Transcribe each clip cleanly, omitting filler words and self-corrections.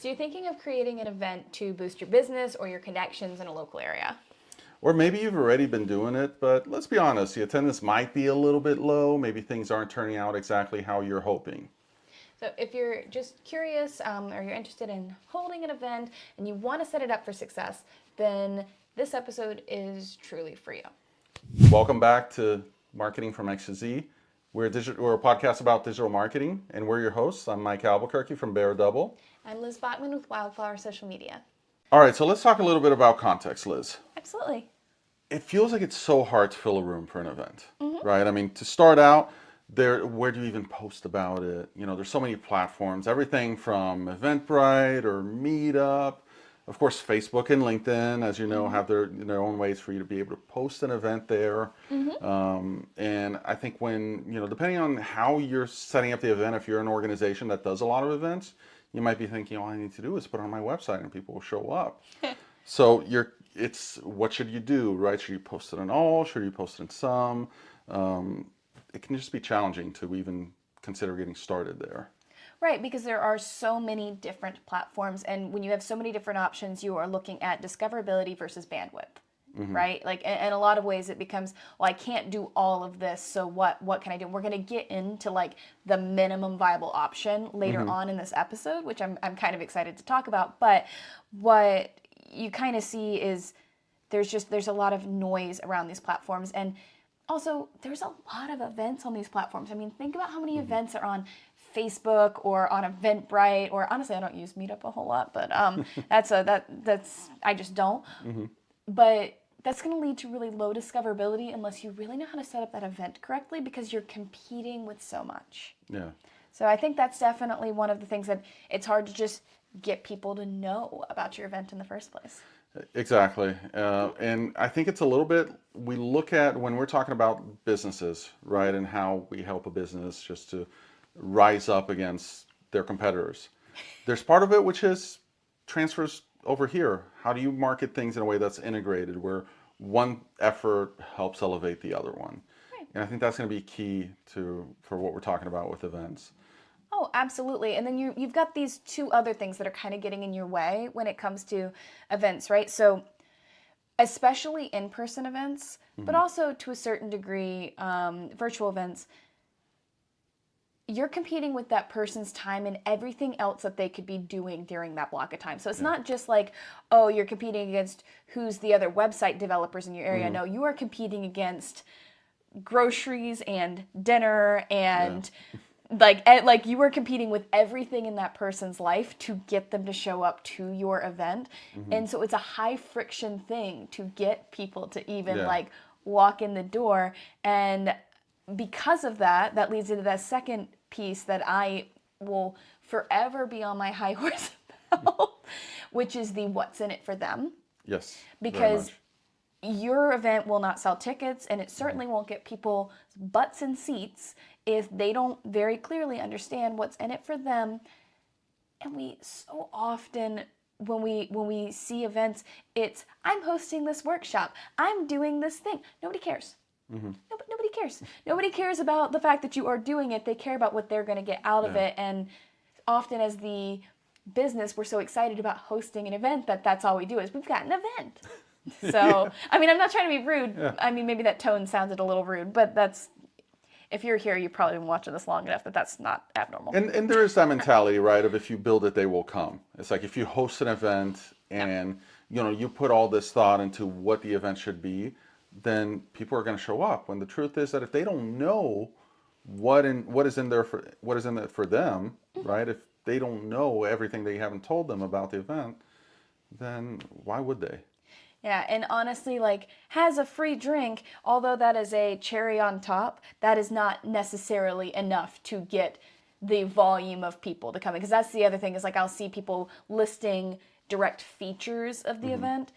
So you're thinking of creating an event to boost your business or your connections in a local area. Or maybe you've already been doing it, but let's be honest, the attendance might be a little bit low. Maybe things aren't turning out exactly how you're hoping. So if you're just curious or you're interested in holding an event and you want to set it up for success, then this episode is truly for you. Welcome back to Marketing from X to Z. We're a podcast about digital marketing, and we're your hosts. I'm Mike Albuquerque from Bear Double. I'm Liz Bachman with Wildflower Social Media. All right, so let's talk a little bit about context, Liz. Absolutely. It feels like it's so hard to fill a room for an event, right? I mean, to start out, where do you even post about it? There's so many platforms, everything from Eventbrite or Meetup. Of course, Facebook and LinkedIn, as you know, have their own ways for you to be able to post an event there. And I think depending on how you're setting up the event, if you're an organization that does a lot of events, you might be thinking, all I need to do is put it on my website and people will show up. So it's what should you do, right? Should you post it on all? Should you post it in some? It can just be challenging to even consider getting started there. Right, because there are so many different platforms, and when you have so many different options, you are looking at discoverability versus bandwidth, right? Like, in a lot of ways, it becomes, well, I can't do all of this, so what can I do? We're going to get into like the minimum viable option later on in this episode, which I'm kind of excited to talk about. But what you kind of see is there's a lot of noise around these platforms, and also there's a lot of events on these platforms. I mean, think about how many events are on Facebook or on Eventbrite, or honestly, I don't use Meetup a whole lot, but that's I just don't. But that's going to lead to really low discoverability unless you really know how to set up that event correctly, because you're competing with so much. Yeah. So I think that's definitely one of the things that it's hard to just get people to know about your event in the first place. Exactly. And I think it's a little bit, we look at when we're talking about businesses, right, and how we help a business just to rise up against their competitors. There's part of it which is transfers over here. How do you market things in a way that's integrated, where one effort helps elevate the other one? Right. And I think that's going to be key for what we're talking about with events. Oh, absolutely. And then you've got these two other things that are kind of getting in your way when it comes to events, right? So especially in-person events, but also to a certain degree, virtual events, you're competing with that person's time and everything else that they could be doing during that block of time. So it's not just like, oh, you're competing against who's the other website developers in your area. No, you are competing against groceries and dinner and like you are competing with everything in that person's life to get them to show up to your event. And so it's a high friction thing to get people to even like walk in the door. And because of that, that leads into that second piece that I will forever be on my high horse about, which is the what's in it for them. Yes. Because your event will not sell tickets, and it certainly won't get people butts in seats if they don't very clearly understand what's in it for them. And we so often, when we see events, it's, I'm hosting this workshop, I'm doing this thing. Nobody cares. Nobody cares. Nobody cares about the fact that you are doing it. They care about what they're going to get out of it. And often as the business, we're so excited about hosting an event that's all we do is we've got an event. So, I mean, I'm not trying to be rude. I mean, maybe that tone sounded a little rude, but that's, if you're here, you've probably been watching this long enough that that's not abnormal. And there is that mentality, right, of if you build it, they will come. It's like if you host an event and, you put all this thought into what the event should be, then people are going to show up. When the truth is that if they don't know what is in there for them, right? If they don't know everything that you haven't told them about the event, then why would they? Yeah, and honestly, like, has a free drink, although that is a cherry on top, that is not necessarily enough to get the volume of people to come in. Because that's the other thing, is like I'll see people listing direct features of the event.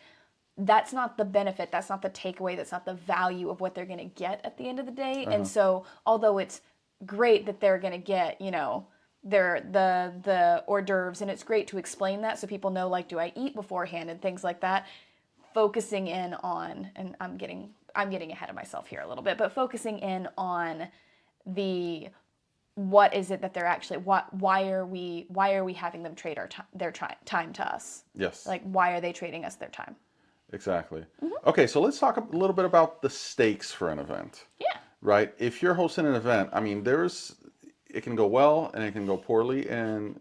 That's not the benefit, that's not the takeaway, that's not the value of what they're going to get at the end of the day. And so, although it's great that they're going to get, the hors d'oeuvres, and it's great to explain that so people know, like, do I eat beforehand and things like that. Focusing in on, and I'm getting ahead of myself here a little bit, but focusing in on the what is it that they're actually, why are we having them trade their time to us? Yes. Like, why are they trading us their time? Exactly. Okay, so let's talk a little bit about the stakes for an event. Yeah. Right? If you're hosting an event, I mean, it can go well and it can go poorly, and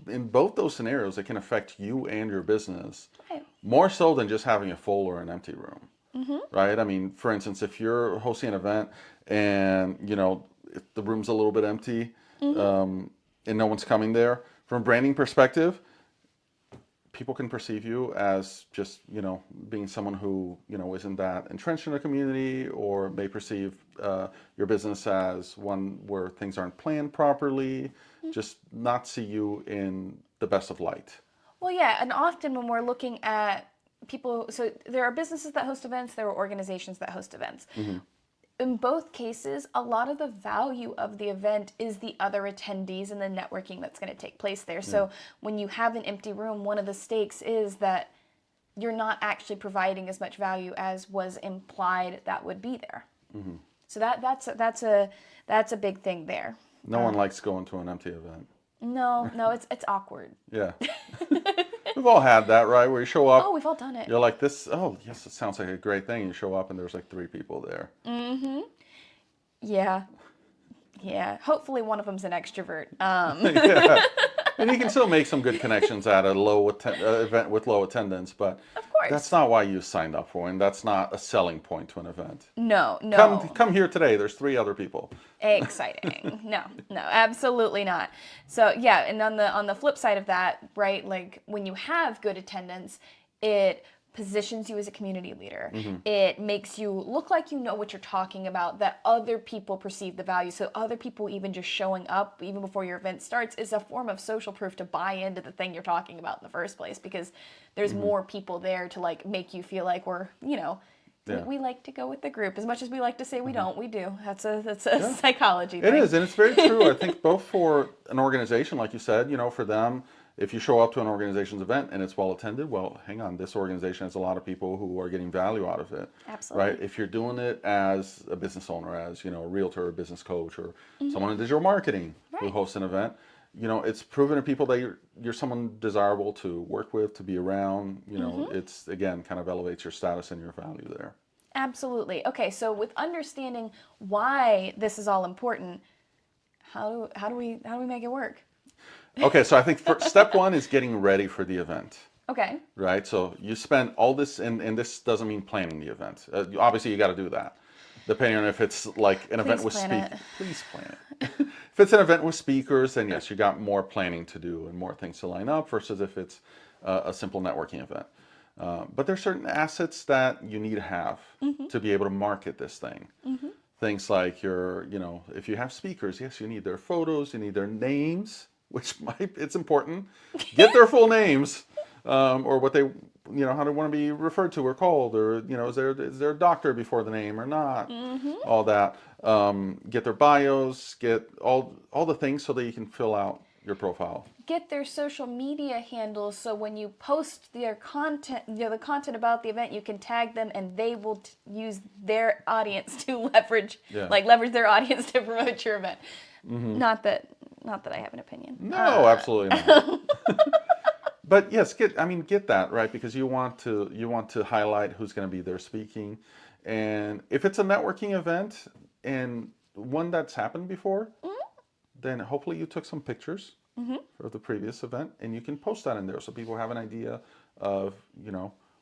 in both those scenarios, it can affect you and your business Right. more so than just having a full or an empty room. Right? I mean, for instance, if you're hosting an event and if the room's a little bit empty, and no one's coming there, from a branding perspective, people can perceive you as just being someone who isn't that entrenched in the community, or may perceive your business as one where things aren't planned properly, just not see you in the best of light. Well, yeah, and often when we're looking at people, so there are businesses that host events, there are organizations that host events. In both cases, a lot of the value of the event is the other attendees and the networking that's going to take place there. So when you have an empty room, one of the stakes is that you're not actually providing as much value as was implied that would be there. So that's a big thing there. No one likes going to an empty event. No, it's awkward. Yeah. We've all had that, right? Where you show up. Oh, we've all done it. You're like, this, oh, yes, it sounds like a great thing. You show up and there's like 3 people there. Yeah. Yeah. Hopefully one of them's an extrovert. Yeah. And you can still make some good connections at a event with low attendance, but Of course. that's not why you signed up for, and that's not a selling point to an event. No. Come here today. There's 3 other people. Exciting. No, absolutely not. So yeah, and on the flip side of that, right, like when you have good attendance, it positions you as a community leader. It makes you look like you know what you're talking about, that other people perceive the value. So other people even just showing up even before your event starts is a form of social proof to buy into the thing you're talking about in the first place, because there's more people there to like make you feel like we're, we like to go with the group as much as we like to say we don't. We do. That's a psychology thing. It is, and it's very true. I think both for an organization, like you said, for them, if you show up to an organization's event and it's well attended, well, hang on, this organization has a lot of people who are getting value out of it. Absolutely. Right? If you're doing it as a business owner, as a realtor or business coach, or someone in digital marketing who hosts an event, it's proven to people that you're someone desirable to work with, to be around. It's, again, kind of elevates your status and your value there. Absolutely. Okay, so with understanding why this is all important, how do we make it work? Okay, so I think step 1 is getting ready for the event. Okay. Right, so you spend all this, and this doesn't mean planning the event. Obviously, you got to do that. Depending on if it's like an event with speakers. Please plan it. If it's an event with speakers, then yes, you got more planning to do and more things to line up, versus if it's a simple networking event. But there's certain assets that you need to have to be able to market this thing. Things like if you have speakers, yes, you need their photos, you need their names, which it's important. Get their full names, or what they, how they want to be referred to or called, or, is there a doctor before the name or not? All that. Get their bios, get all the things so that you can fill out your profile. Get their social media handles, so when you post their content, the content about the event, you can tag them and they will use their audience to leverage their audience to promote your event. Not that I have an opinion. No, absolutely not. But yes, get that, right, because you want to highlight who's going to be there speaking, and if it's a networking event and one that's happened before, then hopefully you took some pictures of the previous event, and you can post that in there so people have an idea of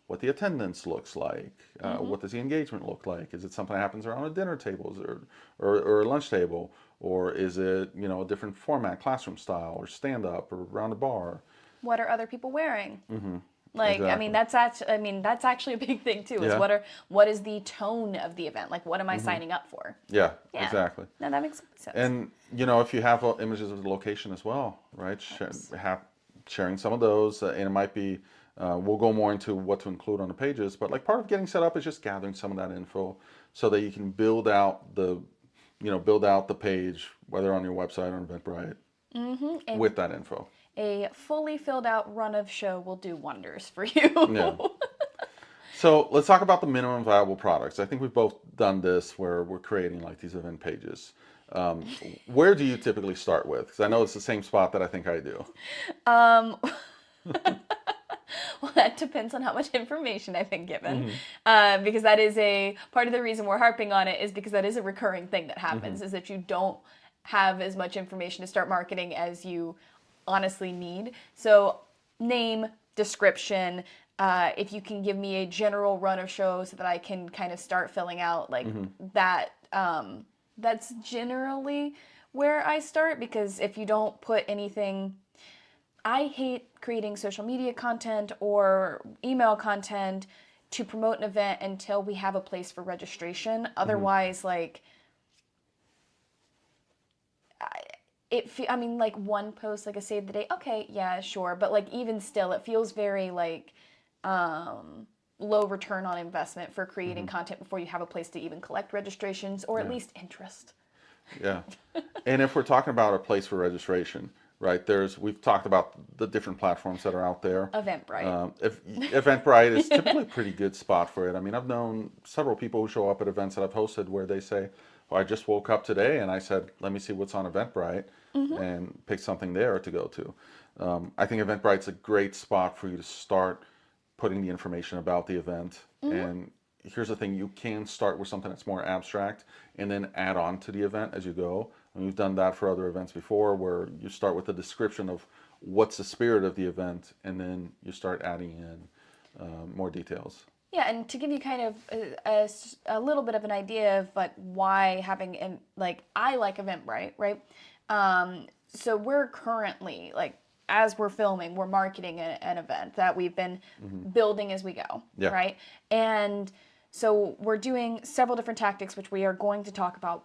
what the attendance looks like, what does the engagement look like. Is it something that happens around a dinner table or a lunch table, or is it a different format, classroom style, or stand up, or around a bar? What are other people wearing? Like, Exactly. that's actually a big thing too. Is Yeah. what is the tone of the event? Like, what am I signing up for? Yeah, exactly. No, that makes sense. And if you have images of the location as well, right? Sharing some of those, and it might be. We'll go more into what to include on the pages, but like part of getting set up is just gathering some of that info so that you can build out the page, whether on your website or on Eventbrite, with that info. A fully filled out run of show will do wonders for you. Yeah. So let's talk about the minimum viable products. I think we've both done this where we're creating like these event pages. Where do you typically start with? Because I know it's the same spot that I think I do. Um, well, that depends on how much information I've been given, Hmm. because that is a part of the reason we're harping on it is because that is a recurring thing that Hmm. happens is that you don't have as much information to start marketing as you honestly need. So, name, description. If you can give me a general run of shows so that I can kind of start filling out like Hmm. that. That's generally where I start because if you don't put anything I hate creating social media content or email content to promote an event until we have a place for registration. Hmm. Otherwise, like I mean, like one post, like a save the date. Okay, yeah, sure, but like even still, it feels very like um, low return on investment for creating Hmm. content before you have a place to even collect registrations or at Yeah. least interest. Yeah. And if we're talking about a place for registration, right, we've talked about the different platforms that are out there. Eventbrite. If Eventbrite is typically a pretty good spot for it. I mean, I've known several people who show up at events that I've hosted where they say, "Well, I just woke up today and I said, let me see what's on Eventbrite Mm-hmm. and pick something there to go to." I think Eventbrite's a great spot for you to start putting the information about the event. Mm-hmm. And here's the thing, you can start with something that's more abstract and then add on to the event as you go. And we've done that for other events before where you start with a description of what's the spirit of the event and then you start adding in more details. Yeah, and to give you kind of a little bit of an idea of like why having like I like Eventbrite, right? So we're currently like as we're filming, we're marketing an event that we've been Hmm. building as we go, Yeah. right? And so we're doing several different tactics, which we are going to talk about.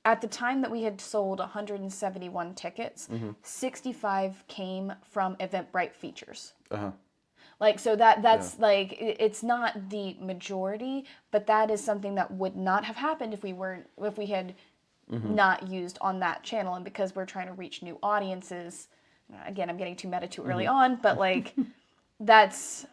At the time that we had sold 171 tickets, Hmm. 65 came from Eventbrite features. Uh-huh. Like so Yeah. that's like it's not the majority, but that is something that would not have happened if we had Hmm. not used on that channel and because we're trying to reach new audiences. Again, I'm getting too meta too early Hmm. on, but like that's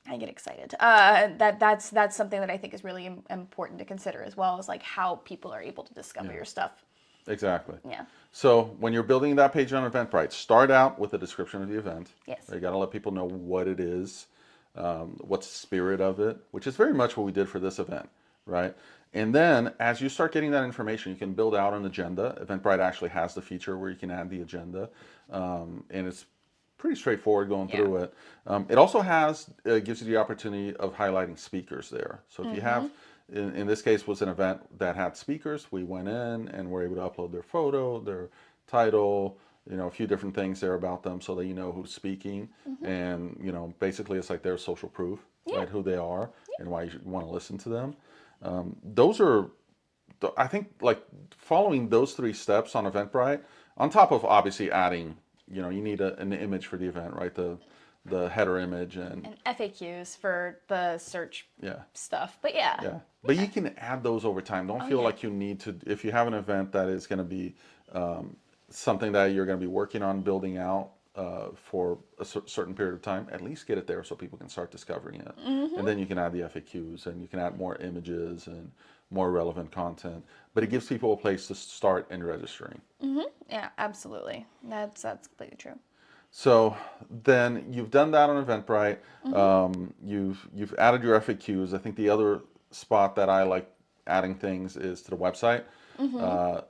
I get excited. That's something that I think is really important to consider as well as like how people are able to discover Yeah. your stuff. Exactly. Yeah. So when you're building that page on Eventbrite, start out with a description of the event. Yes. You got to let people know what it is, what's the spirit of it, which is very much what we did for this event, right? And then as you start getting that information, you can build out an agenda. Eventbrite actually has the feature where you can add the agenda, and it's pretty straightforward going Yeah. through it. It also gives you the opportunity of highlighting speakers there. So if you Mm-hmm. have, in this case, was an event that had speakers, we went in and were able to upload their photo, their title, a few different things there about them so that you know who's speaking. Mm-hmm. And, basically it's like their social proof, Yeah. right? Who they are and why you want to listen to them. Those are, I think, like following those three steps on Eventbrite, on top of obviously adding, you need an image for the event, right? The header image and And FAQs for the search yeah, stuff. But yeah. yeah. But you can add those over time. Don't Oh feel yeah. like you need to, if you have an event that is going to be um, something that you're going to be working on building out for a certain period of time, at least get it there so people can start discovering it. And Mm-hmm. then you can add the FAQs and you can add more images and more relevant content. But it gives people a place to start and registering. Mm-hmm. Yeah, absolutely. That's completely true. So then you've done that on Eventbrite. Mm-hmm. You've added your FAQs. I think the other spot that I like adding things is to the website. Mm-hmm. Uh,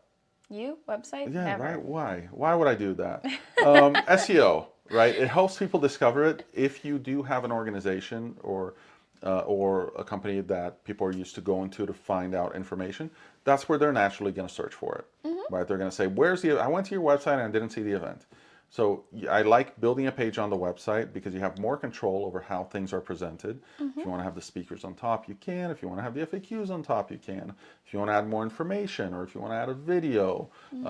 You website? yeah, right. Never. Why? Why would I do that? SEO, right? It helps people discover it. If you do have an organization or a company that people are used to going to find out information, that's where they're naturally going to search for it, Mm-hmm. right? They're going to say, "Where's the? I went to your website and I didn't see the event." So I like building a page on the website because you have more control over how things are presented. If Mm-hmm. you want to have the speakers on top, you can. If you want to have the FAQs on top, you can. If you want to add more information or if you want to add a video, Mm-hmm.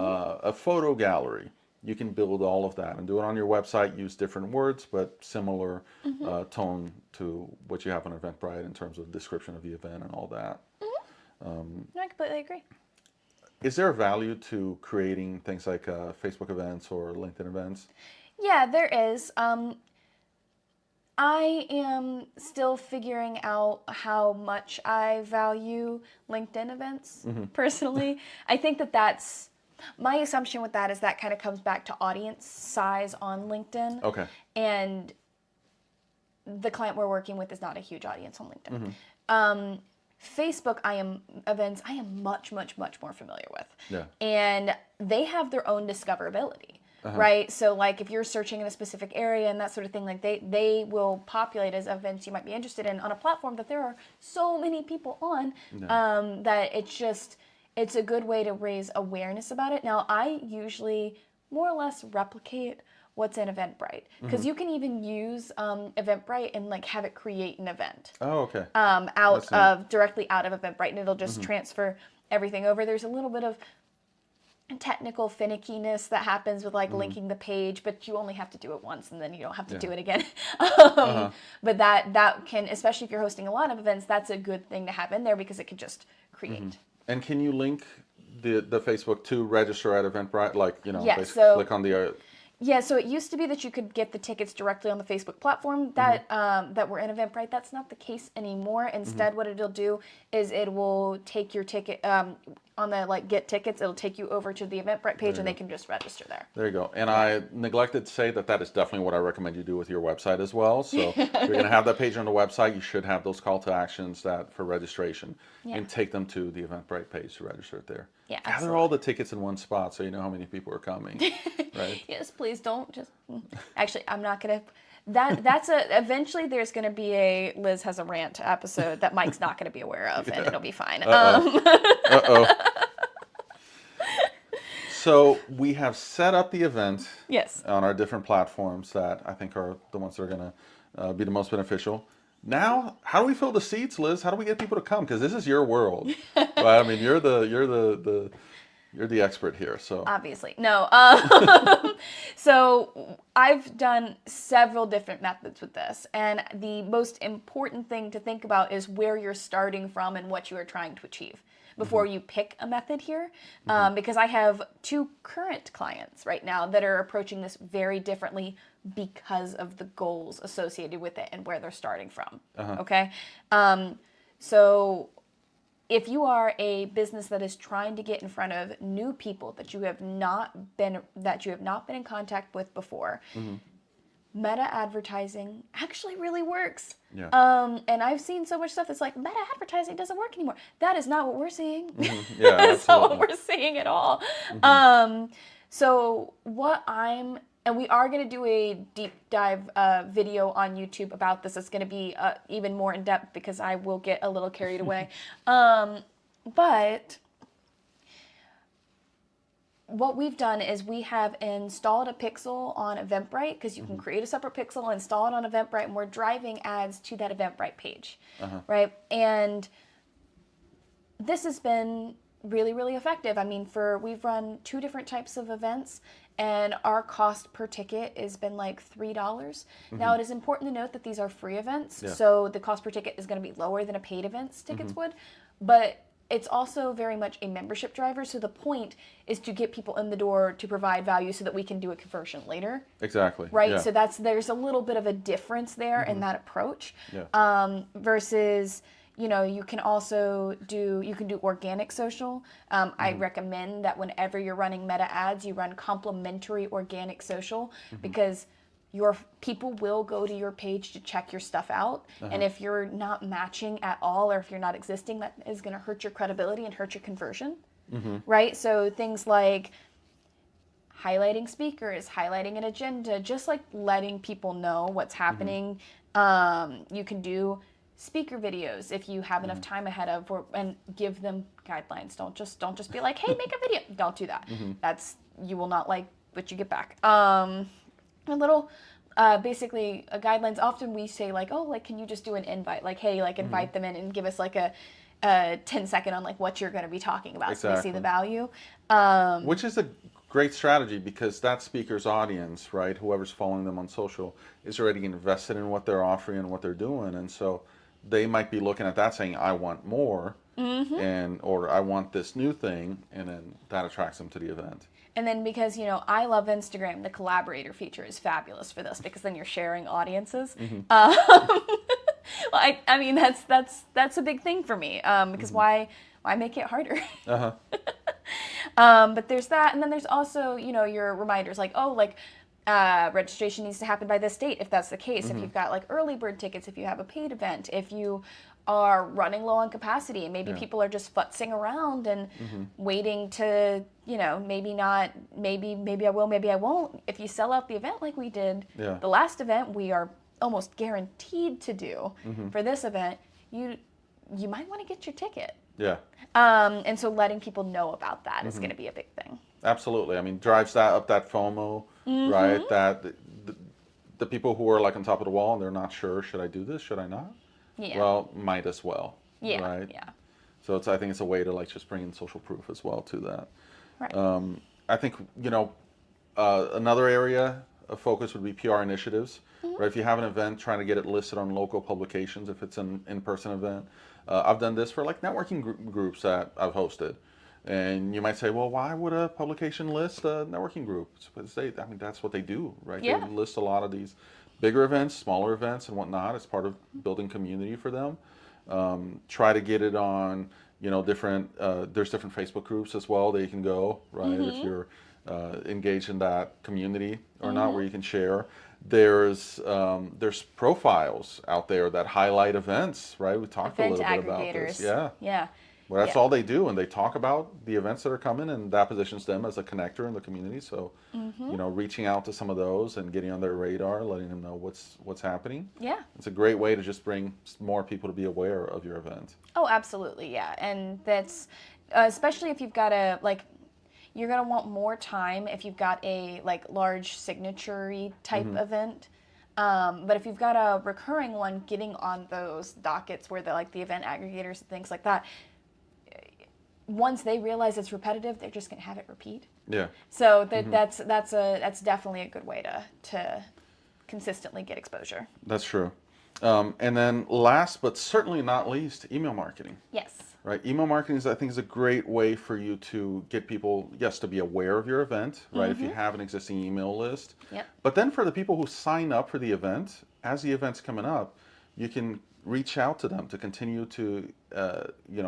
a photo gallery, you can build all of that and do it on your website. Use different words, but similar Mm-hmm. tone to what you have on Eventbrite in terms of description of the event and all that. Mm-hmm. No, I completely agree. Is there a value to creating things like Facebook events or LinkedIn events? Yeah, there is. I am still figuring out how much I value LinkedIn events personally. I think that's my assumption with that is that kind of comes back to audience size on LinkedIn. Okay. And the client we're working with is not a huge audience on LinkedIn. Facebook, I am much, much, much more familiar with. Yeah. And they have their own discoverability. Right, so like if you're searching in a specific area and that sort of thing, like they will populate as events you might be interested in on a platform that there are so many people on, that it's a good way to raise awareness about it. Now I usually more or less replicate what's in Eventbrite because you can even use Eventbrite and like have it create an event. Oh, okay. Directly out of Eventbrite, and it'll just transfer everything over. There's a little bit of technical finickiness that happens with like linking the page, but you only have to do it once and then you don't have to do it again. But that can, especially if you're hosting a lot of events, that's a good thing to have in there because it can just create. And can you link the Facebook to register at Eventbrite? Like, Yeah, basically so click on the... Yeah, so it used to be that you could get the tickets directly on the Facebook platform that were in Eventbrite. That's not the case anymore. Instead, what it'll do is it will take your ticket on the like get tickets. It'll take you over to the Eventbrite page, and they can just register there. There you go. And I neglected to say that is definitely what I recommend you do with your website as well. So if you're going to have that page on the website, you should have those call to actions for registration, and take them to the Eventbrite page to register it there. Yeah, gather absolutely. all the tickets in one spot so you know how many people are coming. Right? Yes, please don't just. Actually, I'm not gonna. Eventually there's gonna be a Liz has a rant episode that Mike's not gonna be aware of, and it'll be fine. Uh-oh. So we have set up the event Yes. on our different platforms that I think are the ones that are going to be the most beneficial. Now, how do we fill the seats, Liz? How do we get people to come? Because this is your world. Right? I mean, you're the expert here. So Obviously, no. So I've done several different methods with this, and the most important thing to think about is where you're starting from and what you are trying to achieve before you pick a method here. Because I have 2 current clients right now that are approaching this very differently because of the goals associated with it and where they're starting from. Okay? So if you are a business that is trying to get in front of new people that you have not been in contact with before, meta advertising actually really works. Yeah. And I've seen so much stuff that's like, meta advertising doesn't work anymore. That is not what we're seeing. Yeah, That's not what we're seeing at all. So and we are going to do a deep dive video on YouTube about this. It's going to be even more in depth because I will get a little carried away. But what we've done is we have installed a pixel on Eventbrite because you can create a separate pixel, install it on Eventbrite, and we're driving ads to that Eventbrite page, right? And this has been really, really effective. I mean, we've run 2 different types of events, and our cost per ticket has been like $3. Now, it is important to note that these are free events, so the cost per ticket is going to be lower than a paid events tickets would, but it's also very much a membership driver, so the point is to get people in the door to provide value so that we can do a conversion later. Exactly. Right? Yeah. So there's a little bit of a difference there in that approach. Yeah. Versus, you can also do organic social. I recommend that whenever you're running meta ads, you run complementary organic social because your people will go to your page to check your stuff out. And if you're not matching at all, or if you're not existing, that is going to hurt your credibility and hurt your conversion. Right? So things like highlighting speakers, highlighting an agenda, just like letting people know what's happening. You can do speaker videos if you have enough time ahead of, and give them guidelines. Don't just be like, hey, make a video. Don't do that. You will not like what you get back. A little, basically, guidelines. Often we say like, oh, like, can you just do an invite? Like, hey, like, invite them in and give us like a 10-second on like what you're going to be talking about, so they see the value. Which is a great strategy because that speaker's audience, right, whoever's following them on social, is already invested in what they're offering and what they're doing, and so they might be looking at that saying, I want more, or I want this new thing, and then that attracts them to the event. And then because, I love Instagram, the collaborator feature is fabulous for this because then you're sharing audiences. Well, I mean, that's a big thing for me because why make it harder? Uh-huh. But there's that, and then there's also, your reminders like, oh, like registration needs to happen by this date if that's the case. If you've got like early bird tickets, if you have a paid event, if you are running low on capacity, and maybe people are just futzing around and waiting to, maybe not, maybe I will, maybe I won't. If you sell out the event like we did, the last event we are almost guaranteed to do for this event, you might want to get your ticket. Yeah. And so letting people know about that is going to be a big thing. Absolutely. I mean, drives that up that FOMO, right? That the people who are like on top of the wall and they're not sure, should I do this? Should I not? Yeah. Well, might as well. Yeah. Right. Yeah. So I think it's a way to like just bring in social proof as well to that. Right. I think, another area of focus would be PR initiatives, right? If you have an event, trying to get it listed on local publications if it's an in-person event. I've done this for like networking groups that I've hosted. And you might say, well, why would a publication list a networking group? That's what they do, right? Yeah. They list a lot of these bigger events, smaller events, and whatnot as part of building community for them. Try to get it on, different. There's different Facebook groups as well that you can go, right? If you're engaged in that community or not, where you can share. There's profiles out there that highlight events, right? We talked a Event little bit about aggregators. this, yeah. Yeah. Well, that's Yeah. all they do, and they talk about the events that are coming, and that positions them as a connector in the community. So, reaching out to some of those and getting on their radar, letting them know what's happening. Yeah. It's a great way to just bring more people to be aware of your event. Oh, absolutely. Yeah. And that's especially if you've got you're going to want more time if you've got a like large signature-y type event. But if you've got a recurring one, getting on those dockets where the event aggregators and things like that, once they realize it's repetitive, they're just going to have it repeat. Yeah. So that's definitely a good way to consistently get exposure. That's true. And then last but certainly not least, email marketing. Yes. Right, email marketing I think is a great way for you to get people, yes, to be aware of your event, right? If you have an existing email list. Yep. But then for the people who sign up for the event, as the event's coming up, you can reach out to them to continue to,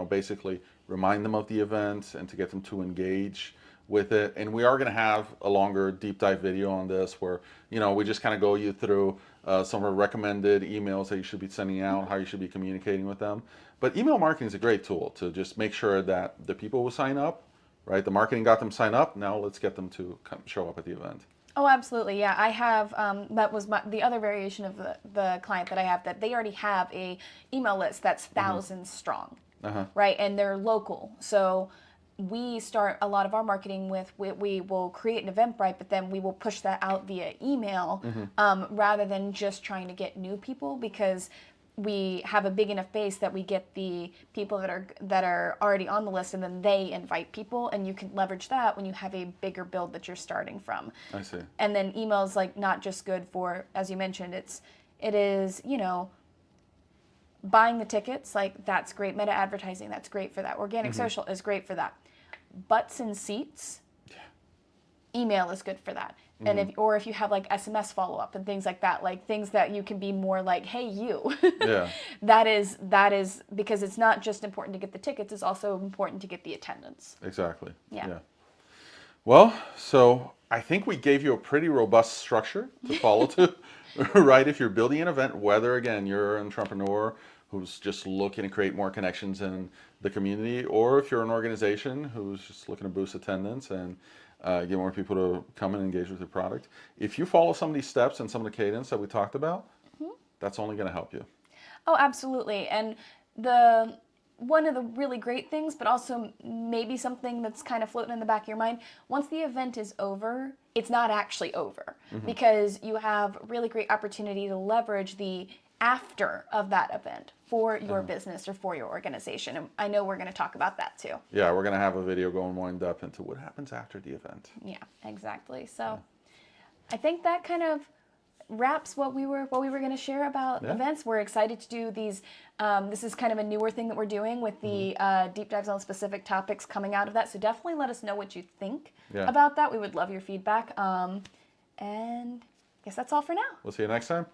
basically remind them of the event and to get them to engage with it. And we are going to have a longer deep dive video on this where, we just kind of go you through some of our recommended emails that you should be sending out, how you should be communicating with them. But email marketing is a great tool to just make sure that the people who sign up, right, the marketing got them sign up, now let's get them to show up at the event. Oh, absolutely. Yeah, I have, that was the other variation of the client that I have, that they already have a email list that's thousands strong, right? And they're local. So we start a lot of our marketing with, we will create an Eventbrite, but then we will push that out via email rather than just trying to get new people, because we have a big enough base that we get the people that are already on the list, and then they invite people, and you can leverage that when you have a bigger build that you're starting from. I see. And then email is not just good for, as you mentioned, it is buying the tickets, that's great. Meta advertising, that's great for that. Organic social is great for that. Butts and seats, email is good for that. And if you have SMS follow up and things like that, things that you can be more like, hey, you. Yeah. that is because it's not just important to get the tickets, it's also important to get the attendance. Exactly. Yeah. Well, so I think we gave you a pretty robust structure to follow to, right? If you're building an event, whether again you're an entrepreneur who's just looking to create more connections in the community, or if you're an organization who's just looking to boost attendance and get more people to come and engage with your product. If you follow some of these steps and some of the cadence that we talked about, that's only going to help you. Oh, absolutely. And one of the really great things, but also maybe something that's kind of floating in the back of your mind, once the event is over, it's not actually over, because you have really great opportunity to leverage the after of that event for your business or for your organization. And I know we're going to talk about that too. Yeah, we're going to have a video going more in depth into what happens after the event. Yeah, exactly. So I think that kind of wraps what we were going to share about events. We're excited to do these. This is kind of a newer thing that we're doing with the deep dives on specific topics coming out of that. So definitely let us know what you think about that. We would love your feedback. And I guess that's all for now. We'll see you next time.